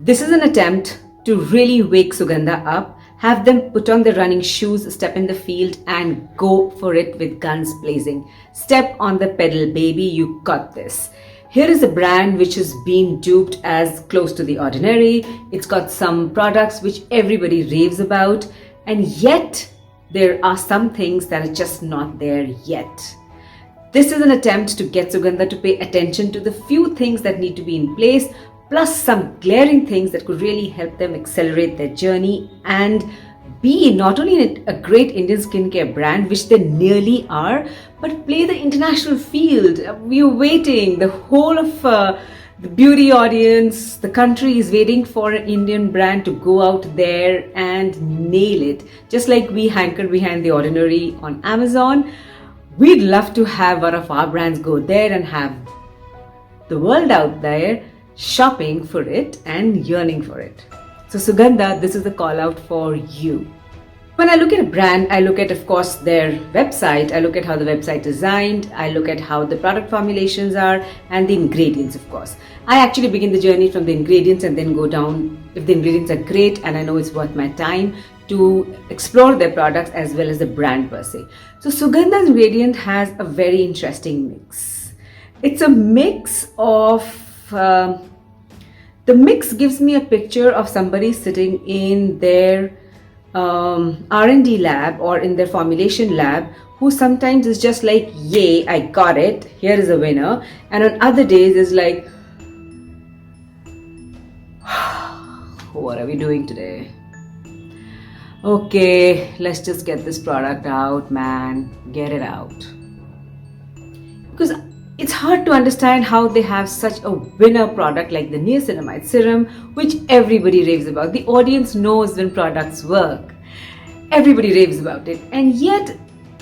This is an attempt to really wake Sugandha up, have them put on their running shoes, step in the field and go for it with guns blazing. Step on the pedal, baby, you got this. Here is a brand which has been duped as close to the ordinary. It's got some products which everybody raves about, and yet there are some things that are just not there yet. This is an attempt to get Sugandha to pay attention to the few things that need to be in place, plus some glaring things that could really help them accelerate their journey and be not only a great Indian skincare brand, which they nearly are, but play the international field. We're waiting. The whole of the beauty audience, the country is waiting for an Indian brand to go out there and nail it. Just like we hanker behind The Ordinary on Amazon, we'd love to have one of our brands go there and have the world out there shopping for it and yearning for it. So Sugandha, this is a call out for you. When I look at a brand, I look at, of course, their website. I look at how the website is designed. I look at how the product formulations are and the ingredients, of course. I actually begin the journey from the ingredients and then go down, if the ingredients are great and I know it's worth my time, to explore their products as well as the brand per se. So Sugandha's ingredient has a very interesting mix. It's a mix of the mix gives me a picture of somebody sitting in their R&D lab or in their formulation lab, who sometimes is just like, yay, I got it, here is a winner, and on other days is like, what are we doing today? Okay, let's just get this product out, man, get it out. Because it's hard to understand how they have such a winner product like the niacinamide serum, which everybody raves about. The audience knows when products work. Everybody raves about it. And yet,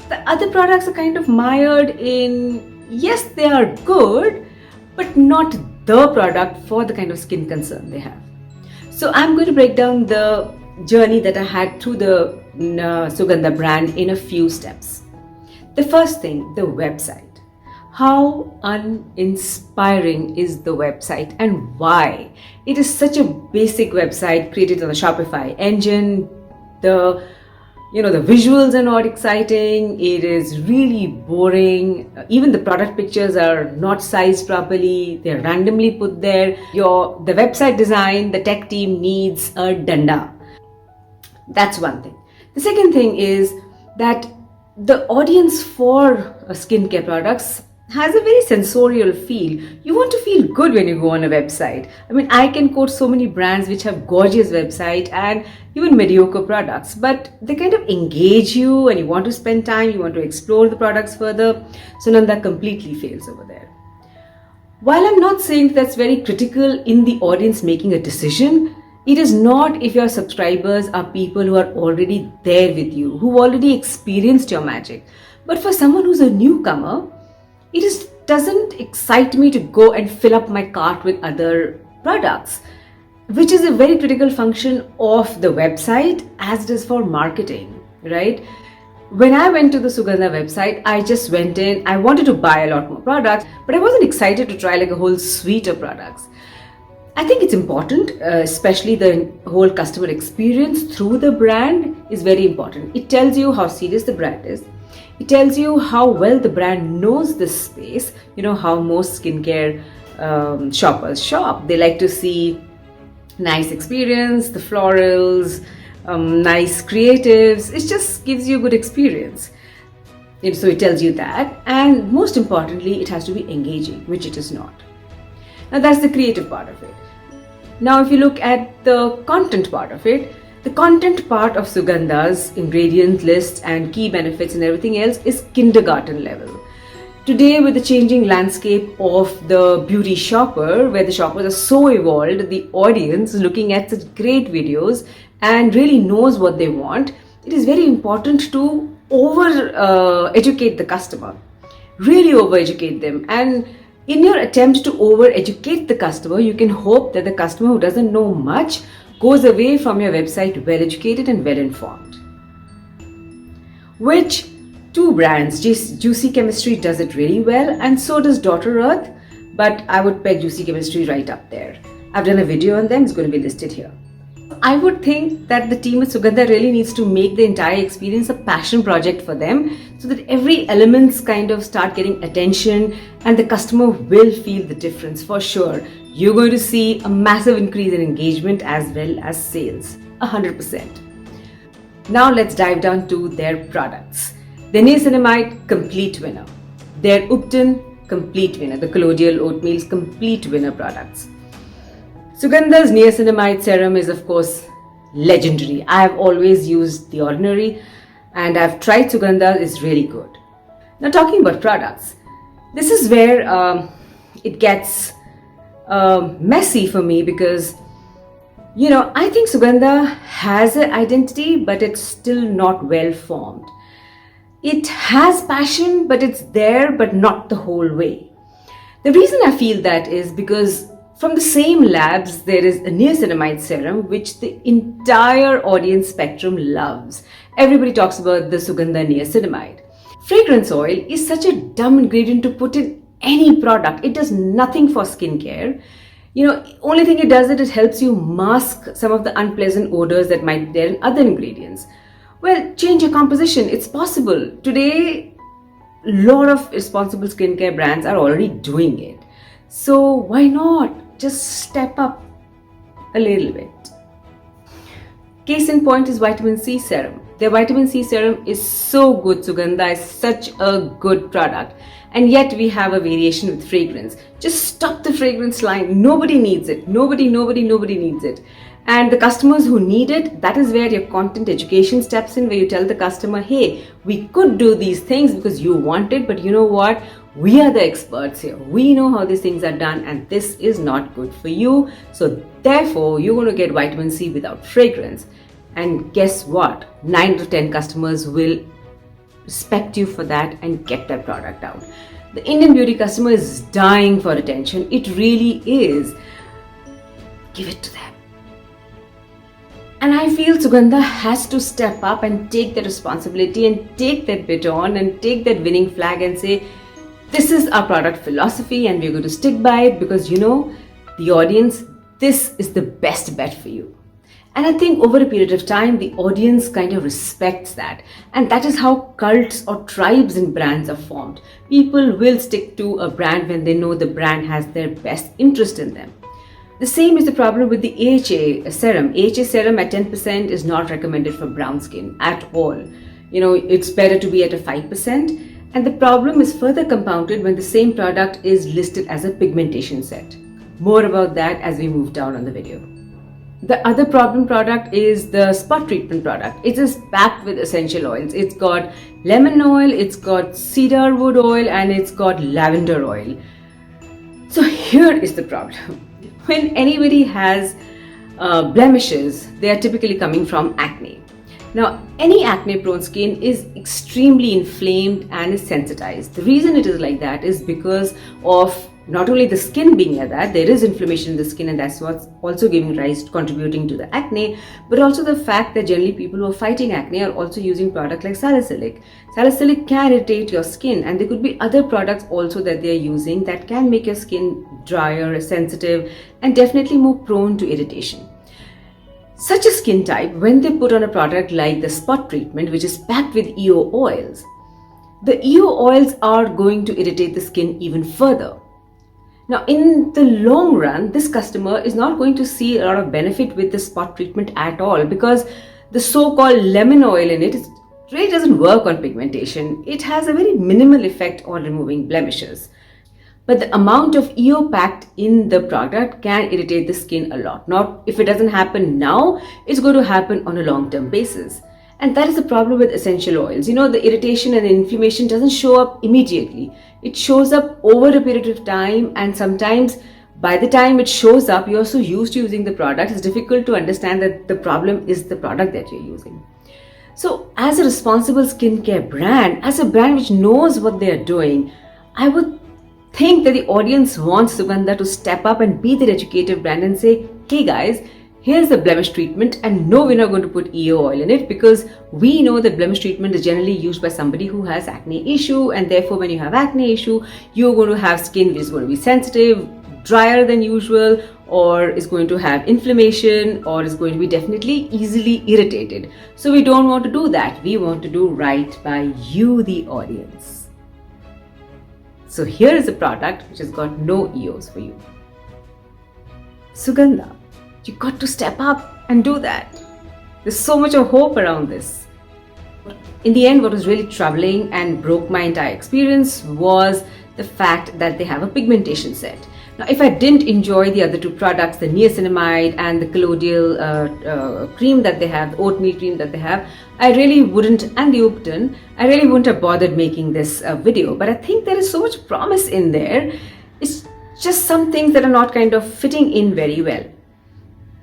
the other products are kind of mired in, yes, they are good, but not the product for the kind of skin concern they have. So I'm going to break down the journey that I had through the Sugandha brand in a few steps. The first thing, the website. How uninspiring is the website and why? It is such a basic website created on the Shopify engine. The visuals are not exciting. It is really boring. Even the product pictures are not sized properly. They're randomly put there. The website design, the tech team needs a danda. That's one thing. The second thing is that the audience for skincare products has a very sensorial feel. You want to feel good when you go on a website. I mean, I can quote so many brands which have gorgeous website and even mediocre products, but they kind of engage you and you want to spend time, you want to explore the products further. Sugandha completely fails over there. While I'm not saying that's very critical in the audience making a decision, it is not if your subscribers are people who are already there with you, who already experienced your magic. But for someone who's a newcomer, it doesn't excite me to go and fill up my cart with other products, which is a very critical function of the website as it is for marketing, right? When I went to the Sugandha website, I just went in, I wanted to buy a lot more products, but I wasn't excited to try like a whole suite of products. I think it's important, especially the whole customer experience through the brand is very important. It tells you how serious the brand is. It tells you how well the brand knows this space. You know how most skincare shoppers shop. They like to see nice experience, the florals, nice creatives. It just gives you a good experience. And so it tells you that. And most importantly, it has to be engaging, which it is not. Now that's the creative part of it. Now if you look at the content part of it, the content part of Sugandha's ingredient list and key benefits and everything else is kindergarten level. Today, with the changing landscape of the beauty shopper, where the shoppers are so evolved, the audience is looking at such great videos and really knows what they want, it is very important to educate the customer, really over-educate them. And in your attempt to over-educate the customer, you can hope that the customer who doesn't know much goes away from your website well-educated and well-informed. Which two brands, Juicy Chemistry does it really well, and so does Dr. Earth, but I would peg Juicy Chemistry right up there. I've done a video on them, it's going to be listed here. I would think that the team at Sugandha really needs to make the entire experience a passion project for them so that every elements kind of start getting attention and the customer will feel the difference for sure. You're going to see a massive increase in engagement as well as sales, 100%. Now let's dive down to their products. Their niacinamide, complete winner. Their Upton, complete winner. The colloidal oatmeal's complete winner products. Sugandha's niacinamide serum is of course legendary. I have always used The Ordinary and I've tried Sugandha, it's really good. Now talking about products, this is where it gets messy for me because I think Sugandha has an identity but it's still not well formed. It has passion but it's there but not the whole way. The reason I feel that is because from the same labs, there is a niacinamide serum which the entire audience spectrum loves. Everybody talks about the Sugandha niacinamide. Fragrance oil is such a dumb ingredient to put in any product. It does nothing for skincare. Only thing it does is it helps you mask some of the unpleasant odors that might be there in other ingredients. Well, change your composition. It's possible. Today, a lot of responsible skincare brands are already doing it. So why not? Just step up a little bit. Case in point is vitamin C serum. Their vitamin C serum is so good. Sugandha is such a good product. And yet we have a variation with fragrance. Just stop the fragrance line. Nobody needs it. Nobody needs it. And the customers who need it, that is where your content education steps in, where you tell the customer, hey, we could do these things because you want it, but you know what? We are the experts here. We know how these things are done and this is not good for you. So therefore, you're going to get vitamin C without fragrance. And guess what? 9 out of 10 customers will respect you for that and get that product out. The Indian beauty customer is dying for attention. It really is. Give it to them. And I feel Sugandha has to step up and take the responsibility and take that baton and take that winning flag and say, this is our product philosophy and we're going to stick by it because the audience, this is the best bet for you. And I think over a period of time, the audience kind of respects that. And that is how cults or tribes in brands are formed. People will stick to a brand when they know the brand has their best interest in them. The same is the problem with the AHA serum. AHA serum at 10% is not recommended for brown skin at all. It's better to be at a 5%. And the problem is further compounded when the same product is listed as a pigmentation set. More about that as we move down on the video. The other problem product is the spot treatment product. It is packed with essential oils. It's got lemon oil, it's got cedar wood oil, and it's got lavender oil. So here is the problem. When anybody has blemishes, they are typically coming from acne. Now, any acne-prone skin is extremely inflamed and is sensitized. The reason it is like that is because of not only the skin being like that, there is inflammation in the skin and that's what's also contributing to the acne, but also the fact that generally people who are fighting acne are also using products like salicylic. Salicylic can irritate your skin and there could be other products also that they are using that can make your skin drier, sensitive, and definitely more prone to irritation. Such a skin type, when they put on a product like the spot treatment, which is packed with EO oils, the EO oils are going to irritate the skin even further. Now, in the long run, this customer is not going to see a lot of benefit with the spot treatment at all because the so-called lemon oil in it really doesn't work on pigmentation. It has a very minimal effect on removing blemishes. But the amount of EO packed in the product can irritate the skin a lot. Now, if it doesn't happen now, it's going to happen on a long-term basis. And that is the problem with essential oils. The irritation and the inflammation doesn't show up immediately. It shows up over a period of time, and sometimes by the time it shows up, you're so used to using the product, it's difficult to understand that the problem is the product that you're using. So as a responsible skincare brand, as a brand which knows what they're doing, I would think that the audience wants Sugandha to step up and be their educative brand and say, hey guys, here's the blemish treatment and no, we're not going to put EO oil in it because we know that blemish treatment is generally used by somebody who has acne issue, and therefore when you have acne issue, you're going to have skin which is going to be sensitive, drier than usual, or is going to have inflammation, or is going to be definitely easily irritated. So we don't want to do that. We want to do right by you, the audience. So here is a product which has got no EOs for you. Sugandha, you got to step up and do that. There's so much of hope around this. In the end, what was really troubling and broke my entire experience was the fact that they have a pigmentation set. Now, if I didn't enjoy the other two products, the niacinamide and the colloidal cream that they have, the oatmeal cream that they have, I really wouldn't, and the Ubtan, I really wouldn't have bothered making this video. But I think there is so much promise in there. It's just some things that are not kind of fitting in very well.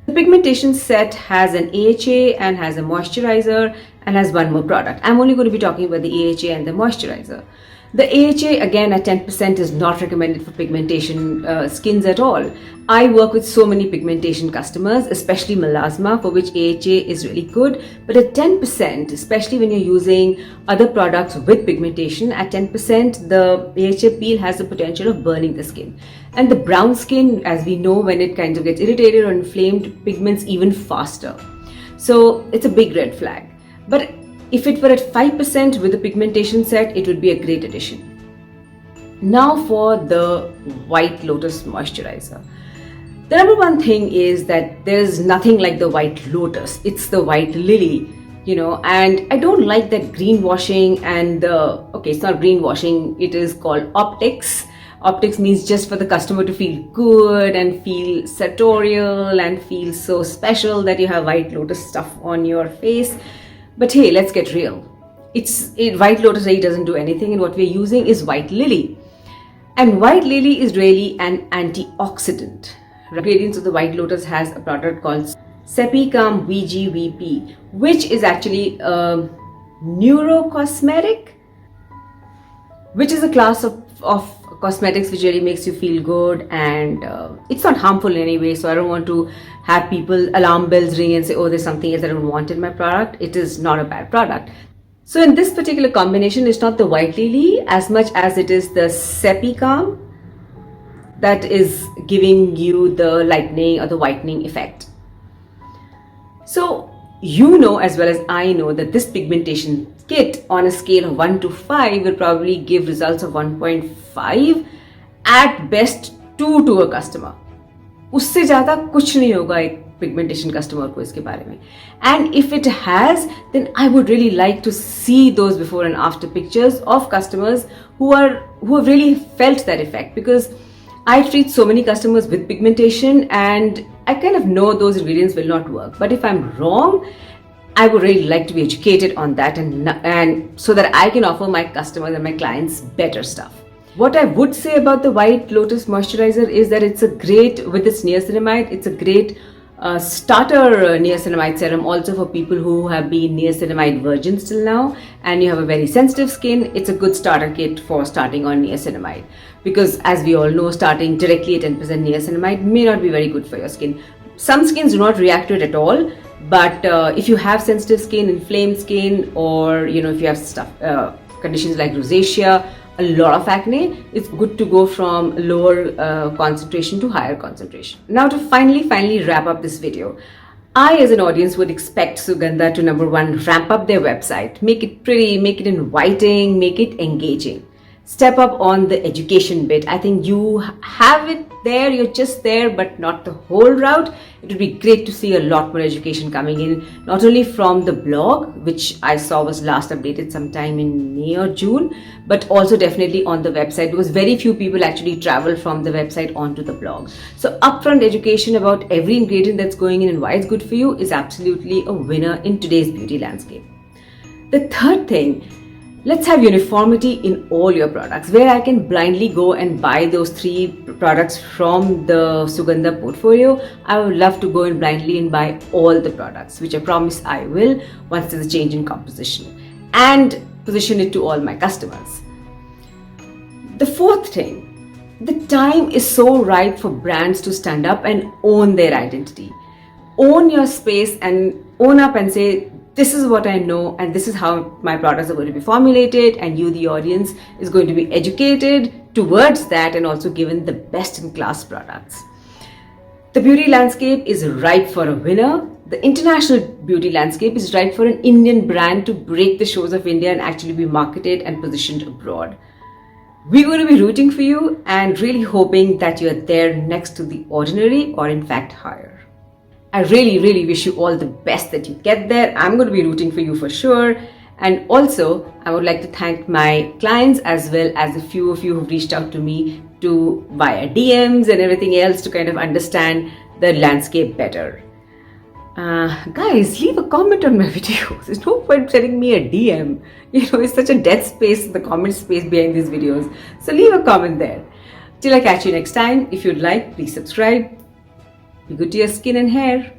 The pigmentation set has an AHA and has a moisturizer and has one more product. I'm only going to be talking about the AHA and the moisturizer. The AHA, again, at 10% is not recommended for pigmentation skins at all. I work with so many pigmentation customers, especially melasma, for which AHA is really good. But at 10%, especially when you're using other products with pigmentation, at 10%, the AHA peel has the potential of burning the skin. And the brown skin, as we know, when it kind of gets irritated or inflamed, pigments even faster. So it's a big red flag. But if it were at 5% with the pigmentation set, it would be a great addition. Now for the White Lotus moisturizer. The number one thing is that there's nothing like the White Lotus. It's the White Lily, and I don't like that greenwashing and it's not greenwashing, it is called optics. Optics means just for the customer to feel good and feel sartorial and feel so special that you have White Lotus stuff on your face. But hey, let's get real. White Lotus really doesn't do anything, and what we're using is White Lily. And White Lily is really an antioxidant. Radiance of the White Lotus has a product called Cepicam VGVP, which is actually a neurocosmetic, which is a class of cosmetics which really makes you feel good, and it's not harmful in any way. So I don't want to have people alarm bells ring and say, oh, there's something else I don't want in my product. It is not a bad product. So in this particular combination, it's not the White Lily as much as it is the Cepicam that is giving you the lightening or the whitening effect. So you know as well as I know that this pigmentation kit on a scale of 1 to 5 will probably give results of 1.5, at best 2 to a customer. उससे ज़्यादा कुछ नहीं होगा एक pigmentation customer को इसके बारे में. And if it has, then I would really like to see those before and after pictures of customers who have really felt that effect, because I treat so many customers with pigmentation and I kind of know those ingredients will not work. But if I'm wrong, I would really like to be educated on that and so that I can offer my customers and my clients better stuff. What I would say about the White Lotus moisturizer is that it's a great, with its niacinamide, it's a great starter niacinamide serum also for people who have been niacinamide virgins till now and you have a very sensitive skin. It's a good starter kit for starting on niacinamide, because as we all know, starting directly at 10% niacinamide may not be very good for your skin. Some skins do not react to it at all, but if you have sensitive skin, inflamed skin, or if you have conditions like rosacea, a lot of acne, it's good to go from lower concentration to higher concentration. Now to finally wrap up this video, I as an audience would expect Sugandha to, number one, ramp up their website, make it pretty, make it inviting, make it engaging. Step up on the education bit. I think you have it there, you're just there, but not the whole route. It would be great to see a lot more education coming in, not only from the blog, which I saw was last updated sometime in May or June, but also definitely on the website, because very few people actually travel from the website onto the blog. So upfront education about every ingredient that's going in and why it's good for you is absolutely a winner in today's beauty landscape. The third thing, let's have uniformity in all your products, where I can blindly go and buy those 3 products from the Sugandha portfolio. I would love to go in blindly and buy all the products, which I promise I will once there's a change in composition, and position it to all my customers. The fourth thing, the time is so ripe for brands to stand up and own their identity. Own your space and own up and say, this is what I know and this is how my products are going to be formulated, and you, the audience, is going to be educated towards that and also given the best in class products. The beauty landscape is ripe for a winner. The international beauty landscape is ripe for an Indian brand to break the shores of India and actually be marketed and positioned abroad. We're going to be rooting for you and really hoping that you're there next to the ordinary, or in fact higher. I really, really wish you all the best that you get there. I'm going to be rooting for you for sure. And also, I would like to thank my clients as well as a few of you who've reached out to me via DMs and everything else to kind of understand the landscape better. Guys, leave a comment on my videos. There's no point sending me a DM. It's such a dead space in the comment space behind these videos. So leave a comment there. Till I catch you next time, if you'd like, please subscribe. Be good to your skin and hair.